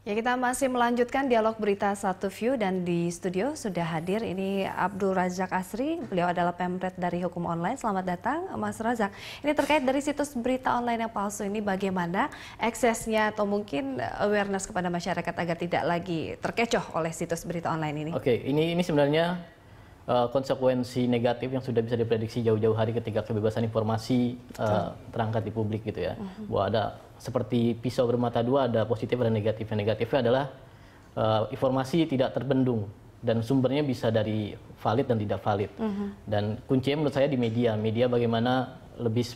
Ya, kita masih melanjutkan dialog berita Satu View dan di studio sudah hadir ini Abdul Razak Asri. Beliau adalah pemret dari Hukum Online. Selamat datang, Mas Razak. Ini terkait dari situs berita online yang palsu ini, bagaimana aksesnya atau mungkin awareness kepada masyarakat agar tidak lagi terkecoh oleh situs berita online ini? Oke, ini sebenarnya konsekuensi negatif yang sudah bisa diprediksi jauh-jauh hari ketika kebebasan informasi terangkat di publik gitu ya. Bahwa ada seperti pisau bermata dua, ada positif dan negatif. Yang negatifnya adalah informasi tidak terbendung dan sumbernya bisa dari valid dan tidak valid. Dan kuncinya menurut saya di media bagaimana lebih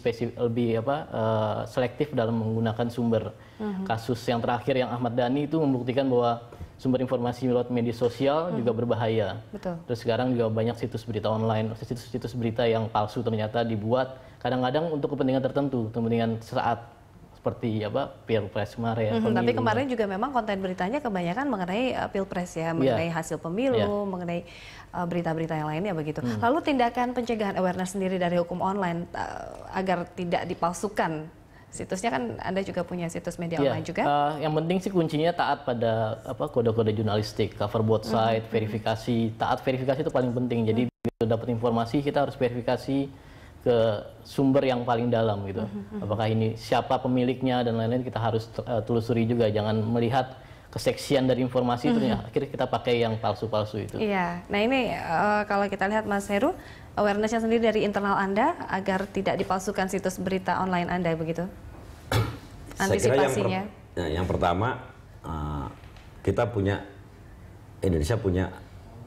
selektif dalam menggunakan sumber. Kasus yang terakhir yang Ahmad Dhani itu membuktikan bahwa sumber informasi lewat media sosial juga berbahaya. Betul. Terus sekarang juga banyak situs berita online, situs berita yang palsu ternyata dibuat kadang-kadang untuk kepentingan tertentu, kepentingan sesaat seperti Pilpres kemarin. Tapi kemarin juga memang konten beritanya kebanyakan mengenai Pilpres ya, mengenai hasil pemilu, mengenai berita-berita yang lainnya begitu. Lalu tindakan pencegahan awareness sendiri dari Hukum Online agar tidak dipalsukan. Situsnya kan Anda juga punya situs media online juga. Yang penting sih kuncinya taat pada kode-kode jurnalistik, cover both side, verifikasi. Taat verifikasi itu paling penting. Jadi begitu dapat informasi kita harus verifikasi ke sumber yang paling dalam gitu. Apakah ini siapa pemiliknya dan lain-lain kita harus telusuri juga. Jangan melihat keseksian dari informasi itu akhirnya kita pakai yang palsu-palsu itu. Iya. Nah ini kalau kita lihat Mas Heru, awareness-nya sendiri dari internal Anda agar tidak dipalsukan situs berita online Anda begitu? Antisipasinya? Yang pertama, Indonesia punya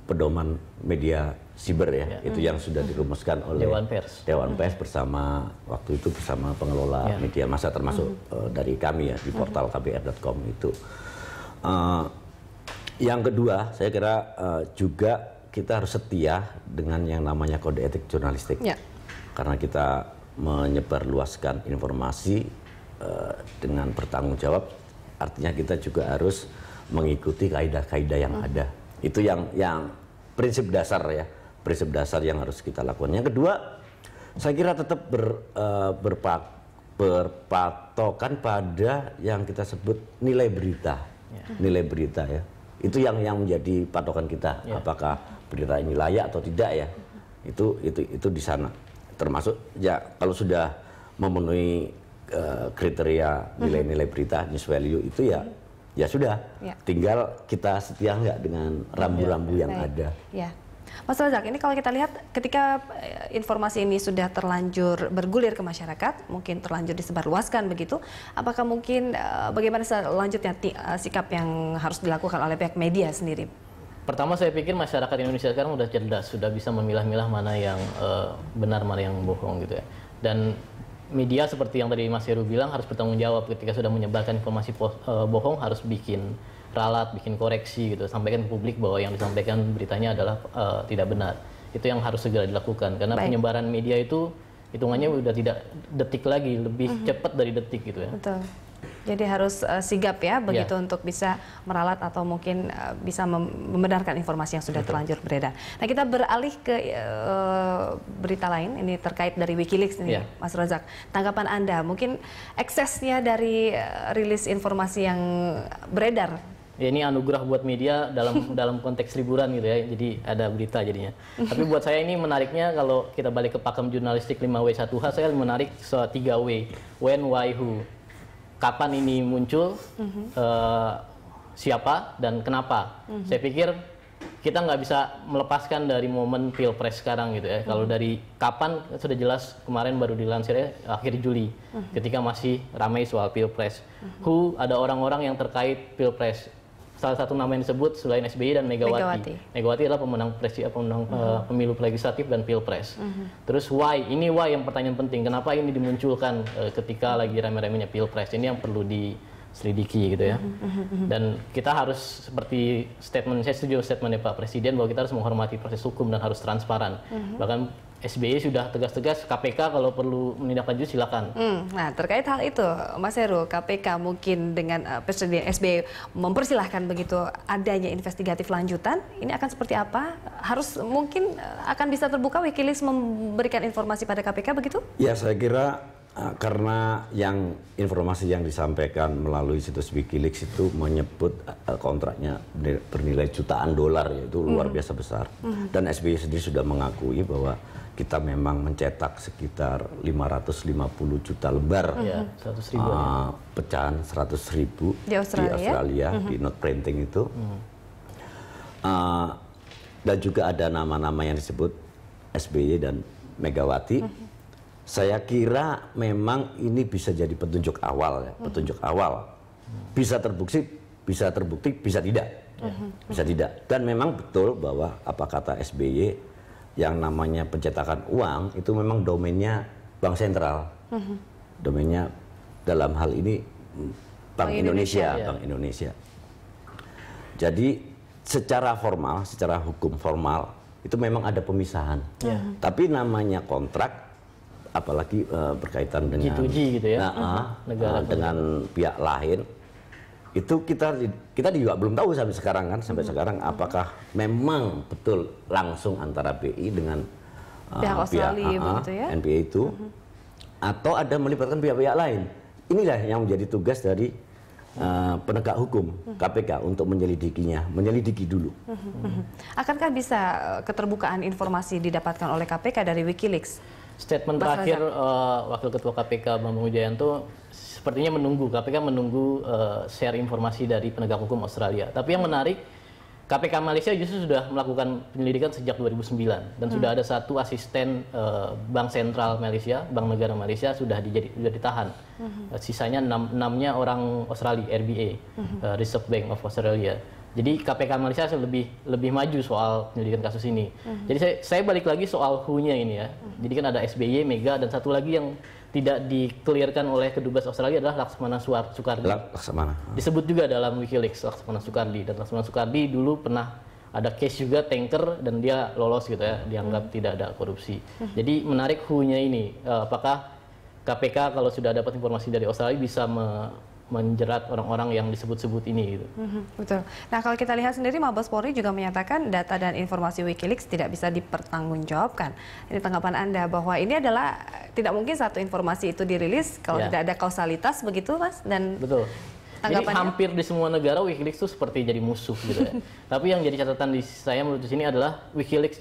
pedoman media siber ya, itu yang sudah dirumuskan oleh Dewan Pers bersama waktu itu bersama pengelola media massa termasuk dari kami ya di portal kbr.com itu. Yang kedua, saya kira juga kita harus setia dengan yang namanya kode etik jurnalistik, karena kita menyebarluaskan informasi dengan bertanggung jawab, artinya kita juga harus mengikuti kaidah-kaidah yang ada. Itu yang prinsip dasar ya, prinsip dasar yang harus kita lakukan. Yang kedua, saya kira tetap berpatokan pada yang kita sebut nilai berita, nilai berita ya. Itu yang menjadi patokan kita. Apakah berita ini layak atau tidak ya? Itu di sana. Termasuk ya kalau sudah memenuhi kriteria nilai-nilai berita, news value itu ya sudah, tinggal kita setia nggak dengan rambu-rambu yang ada. Ya. Mas Razak, ini kalau kita lihat ketika informasi ini sudah terlanjur bergulir ke masyarakat, mungkin terlanjur disebarluaskan begitu, apakah mungkin bagaimana selanjutnya sikap yang harus dilakukan oleh pihak media sendiri? Pertama saya pikir masyarakat Indonesia sekarang sudah cerdas, sudah bisa memilah-milah mana yang benar, mana yang bohong gitu ya. Dan media seperti yang tadi Mas Heru bilang harus bertanggung jawab ketika sudah menyebarkan informasi bohong, harus bikin ralat, bikin koreksi gitu, sampaikan ke publik bahwa yang disampaikan beritanya adalah tidak benar. Itu yang harus segera dilakukan karena penyebaran media itu hitungannya udah tidak detik lagi, lebih cepat dari detik gitu ya. Betul. Jadi harus sigap ya begitu untuk bisa meralat atau mungkin bisa membenarkan informasi yang sudah terlanjur beredar. Nah, kita beralih ke berita lain, ini terkait dari Wikileaks ini, Mas Razak. Tanggapan Anda, mungkin aksesnya dari rilis informasi yang beredar? Ya, ini anugerah buat media dalam konteks liburan gitu ya, jadi ada berita jadinya. Tapi buat saya ini menariknya kalau kita balik ke pakem jurnalistik 5W1H, saya menarik 3W, when, why, who. Kapan ini muncul, siapa, dan kenapa. Saya pikir kita nggak bisa melepaskan dari momen Pilpres sekarang gitu ya. Kalau dari kapan sudah jelas, kemarin baru dilansir ya, akhir Juli, ketika masih ramai soal Pilpres. Who, ada orang-orang yang terkait Pilpres. Salah satu nama yang disebut selain SBY dan Megawati. Megawati adalah pemenang pemilu legislatif dan Pilpres. Terus why, ini why yang pertanyaan penting. Kenapa ini dimunculkan ketika lagi rame-ramenya Pilpres? Ini yang perlu diselidiki gitu ya. Dan kita harus seperti statement, saya setuju statementnya Pak Presiden bahwa kita harus menghormati proses hukum dan harus transparan. Bahkan SBY sudah tegas-tegas, KPK kalau perlu menindaklanjuti silakan. Nah, terkait hal itu, Mas Heru, KPK mungkin dengan Presiden SBY mempersilahkan begitu adanya investigatif lanjutan, ini akan seperti apa? Harus mungkin akan bisa terbuka Wikileaks memberikan informasi pada KPK begitu? Ya, saya kira karena yang informasi yang disampaikan melalui situs WikiLeaks itu menyebut kontraknya bernilai jutaan dolar, yaitu luar biasa besar. Dan SBY sendiri sudah mengakui bahwa kita memang mencetak sekitar 550 juta lembar, 100.000 pecahan 100.000 di Australia, di note printing itu. Dan juga ada nama-nama yang disebut SBY dan Megawati. Saya kira memang ini bisa jadi petunjuk awal, ya, petunjuk awal. Bisa terbukti, bisa tidak, bisa tidak. Dan memang betul bahwa apa kata SBY, yang namanya pencetakan uang itu memang domainnya Bank Sentral, domainnya dalam hal ini Bank Indonesia, Bank Indonesia. Jadi secara formal, secara hukum formal itu memang ada pemisahan. Tapi namanya kontrak, apalagi berkaitan dengan G2G gitu ya, negara dengan pihak lain, itu kita juga belum tahu sampai sekarang kan, sekarang apakah memang betul langsung antara BI dengan pihak Australia begitu ya, NPA itu, atau ada melibatkan pihak-pihak lain. Inilah yang menjadi tugas dari penegak hukum KPK untuk menyelidiki dulu. Akankah bisa keterbukaan informasi didapatkan oleh KPK dari WikiLeaks? Statement terakhir Wakil Ketua KPK Bambang Wijayanto sepertinya KPK menunggu share informasi dari penegak hukum Australia. Tapi yang menarik, KPK Malaysia justru sudah melakukan penyelidikan sejak 2009 dan sudah ada satu asisten Bank Sentral Malaysia, Bank Negara Malaysia sudah ditahan. Sisanya 6-nya orang Australia, RBA, Reserve Bank of Australia. Jadi KPK Malaysia lebih maju soal penyelidikan kasus ini. Jadi saya balik lagi soal who-nya ini ya. Jadi kan ada SBY, Mega, dan satu lagi yang tidak di-clearkan oleh Kedubes Australia adalah Laksmana Sukardi. Disebut juga dalam WikiLeaks Laksmana Sukardi. Dan Laksmana Sukardi dulu pernah ada case juga tanker dan dia lolos gitu ya, dianggap tidak ada korupsi. Jadi menarik who-nya ini, apakah KPK kalau sudah dapat informasi dari Australia bisa menjerat orang-orang yang disebut-sebut ini gitu. Betul. Nah, kalau kita lihat sendiri, Mabes Polri juga menyatakan data dan informasi WikiLeaks tidak bisa dipertanggungjawabkan. Ini tanggapan Anda bahwa ini adalah tidak mungkin satu informasi itu dirilis kalau tidak ada kausalitas begitu, Mas? Dan betul. Jadi hampir di semua negara WikiLeaks itu seperti jadi musuh gitu ya. Tapi yang jadi catatan di saya menurut sini adalah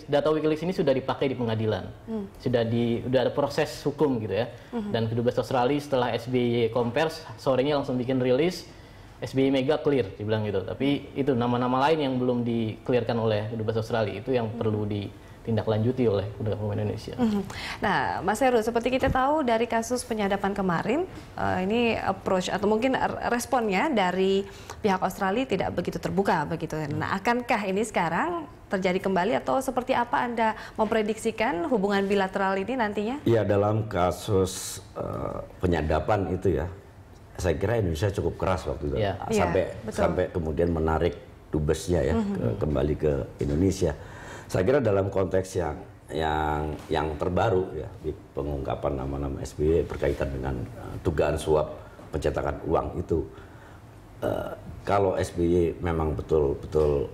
data WikiLeaks ini sudah dipakai di pengadilan. Sudah ada proses hukum gitu ya. Dan Kedubes Australia setelah SBY Compares sorenya langsung bikin rilis SBY Mega clear dibilang gitu. Tapi itu nama-nama lain yang belum di-clearkan oleh Kedubes Australia itu yang perlu ditindaklanjuti oleh penegak hukum Indonesia. Nah, Mas Heru, seperti kita tahu dari kasus penyadapan kemarin, ini approach atau mungkin responnya dari pihak Australia tidak begitu terbuka begitu. Nah, akankah ini sekarang terjadi kembali atau seperti apa Anda memprediksikan hubungan bilateral ini nantinya? Ya, dalam kasus penyadapan itu ya, saya kira Indonesia cukup keras waktu itu, sampai kemudian menarik dubesnya ya kembali ke Indonesia. Saya kira dalam konteks yang terbaru ya, di pengungkapan nama-nama SBY berkaitan dengan dugaan suap pencetakan uang itu, kalau SBY memang betul-betul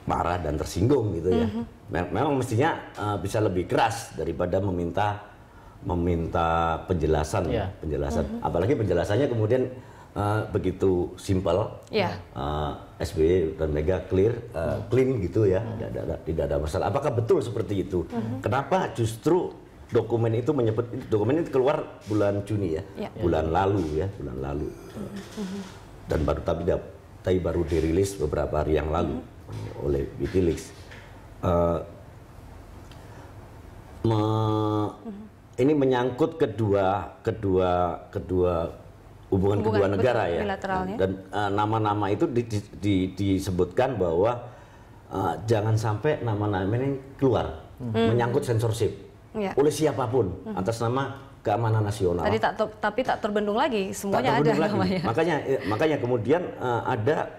marah dan tersinggung gitu ya, memang mestinya bisa lebih keras daripada meminta penjelasan, apalagi penjelasannya kemudian begitu simpel, SBY dan Mega clean gitu ya, tidak ada masalah. Apakah betul seperti itu? Kenapa justru dokumen itu keluar bulan Juni ya, bulan lalu. Dan baru dirilis beberapa hari yang lalu oleh WikiLeaks. Ini menyangkut kedua hubungan kedua negara ya, dan nama-nama itu disebutkan bahwa jangan sampai nama-nama ini keluar menyangkut censorship oleh siapapun atas nama keamanan nasional. Tapi tak terbendung lagi, semuanya ada namanya. Makanya kemudian ada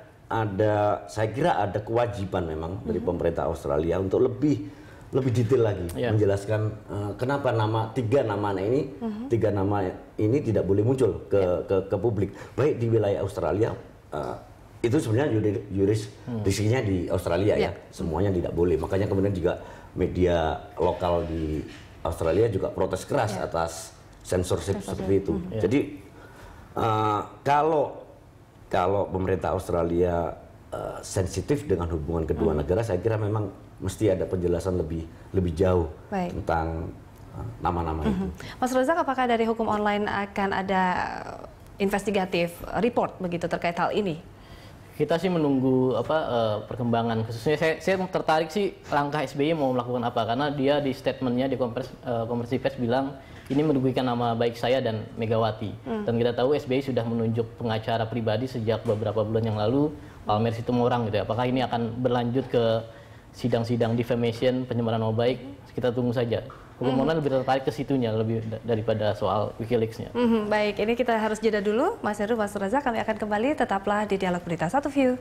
saya kira ada kewajiban memang dari pemerintah Australia untuk lebih detail lagi menjelaskan kenapa tiga nama ini tidak boleh muncul ke publik, baik di wilayah Australia. Itu sebenarnya jurisdiksinya di Australia ya, semuanya tidak boleh. Makanya kemudian juga media lokal di Australia juga protes keras atas censorship seperti itu. Jadi kalau pemerintah Australia sensitif dengan hubungan kedua negara, saya kira memang mesti ada penjelasan lebih jauh tentang nama-nama itu. Mas Razak, apakah dari hukum online akan ada investigatif report begitu terkait hal ini? Kita sih menunggu perkembangan, khususnya saya tertarik sih langkah SBY mau melakukan apa, karena dia di statementnya di konferensi pers bilang ini merugikan nama baik saya dan Megawati. Dan kita tahu SBY sudah menunjuk pengacara pribadi sejak beberapa bulan yang lalu, Palmer Situmorang gitu ya. Apakah ini akan berlanjut ke sidang-sidang defamation, pencemaran nama baik? Kita tunggu saja. Hukum online lebih tertarik ke situnya lebih daripada soal WikiLeaks-nya. Baik, ini kita harus jeda dulu. Mas Heru, Mas Razak, kami akan kembali. Tetaplah di Dialog Berita Satu View.